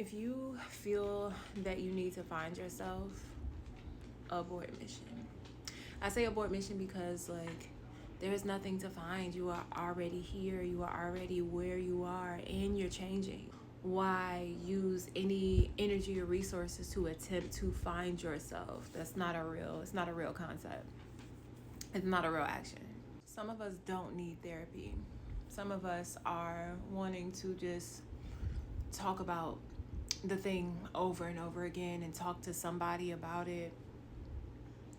If you feel that you need to find yourself, abort mission. I say abort mission because, like, there is nothing to find. You are already here. You are already where you are, and you're changing. Why use any energy or resources to attempt to find yourself? It's not a real concept. It's not a real action. Some of us don't need therapy. Some of us are wanting to just talk about the thing over and over again and talk to somebody about it,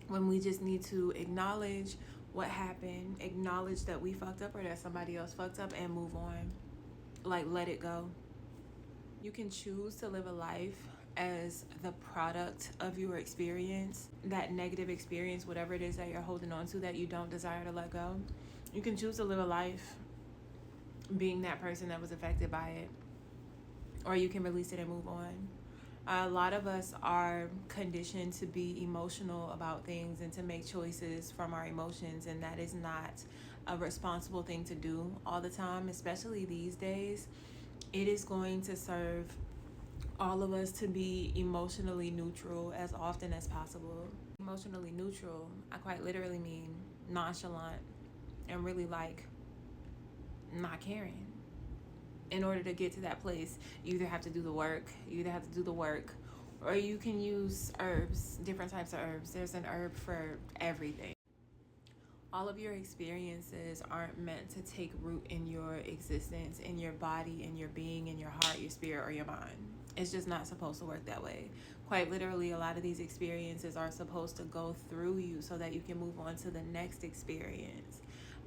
when we just need to acknowledge what happened, acknowledge that we fucked up or that somebody else fucked up, and move on. Like, let it go. You can choose to live a life as the product of your experience, that negative experience, whatever it is that you're holding on to that you don't desire to let go. You can choose to live a life being that person that was affected by it, or you can release it and move on. A lot of us are conditioned to be emotional about things and to make choices from our emotions, and that is not a responsible thing to do all the time, especially these days. It is going to serve all of us to be emotionally neutral as often as possible. Emotionally neutral, I quite literally mean nonchalant and really like not caring. In order to get to that place, you either have to do the work, or you can use herbs, different types of herbs. There's an herb for everything. All of your experiences aren't meant to take root in your existence, in your body, in your being, in your heart, your spirit, or your mind. It's just not supposed to work that way. Quite literally, a lot of these experiences are supposed to go through you so that you can move on to the next experience.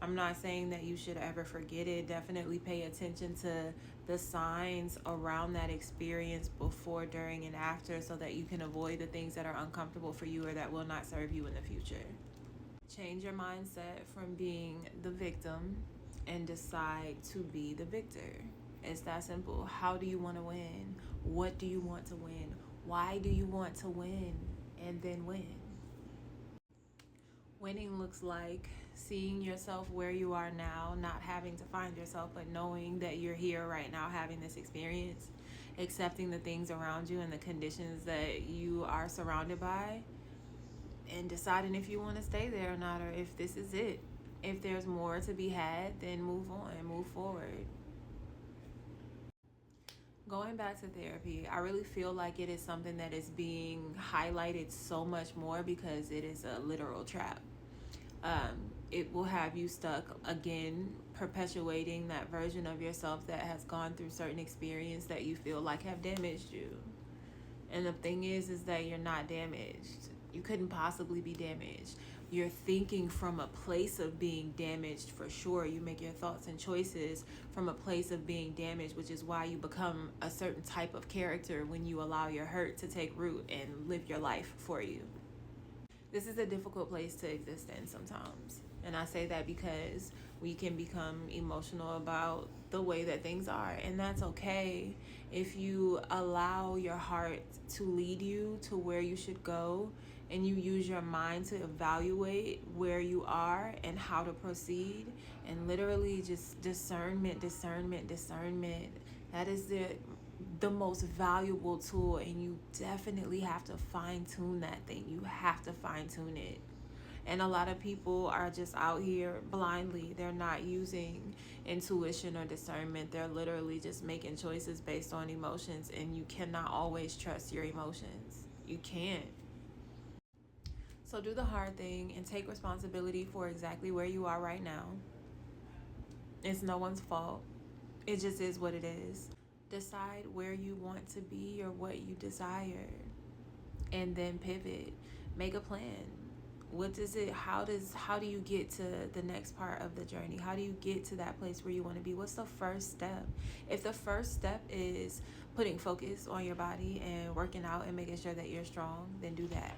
I'm not saying that you should ever forget it. Definitely pay attention to the signs around that experience before, during, and after, so that you can avoid the things that are uncomfortable for you or that will not serve you in the future. Change your mindset from being the victim and decide to be the victor. It's that simple. How do you want to win? What do you want to win? Why do you want to win? And then win. Winning looks like seeing yourself where you are now, not having to find yourself, but knowing that you're here right now having this experience, accepting the things around you and the conditions that you are surrounded by, and deciding if you want to stay there or not, or if this is it. If there's more to be had, then move on, move forward. Going back to therapy, I really feel like it is something that is being highlighted so much more because it is a literal trap. It will have you stuck again, perpetuating that version of yourself that has gone through certain experience that you feel like have damaged you. And the thing is that you're not damaged. You couldn't possibly be damaged. You're thinking from a place of being damaged for sure. You make your thoughts and choices from a place of being damaged, which is why you become a certain type of character when you allow your hurt to take root and live your life for you. This is a difficult place to exist in sometimes. And I say that because we can become emotional about the way that things are. And that's okay if you allow your heart to lead you to where you should go, and you use your mind to evaluate where you are and how to proceed, and literally just discernment. That is the most valuable tool, and you definitely have to fine-tune that thing. You have to fine-tune it. And a lot of people are just out here blindly. They're not using intuition or discernment. They're literally just making choices based on emotions, and you cannot always trust your emotions. You can't. So do the hard thing and take responsibility for exactly where you are right now. It's no one's fault. It just is what it is. Decide where you want to be or what you desire, and then pivot. Make a plan. How do you get to the next part of the journey? How do you get to that place where you want to be? What's the first step? If the first step is putting focus on your body and working out and making sure that you're strong, then do that.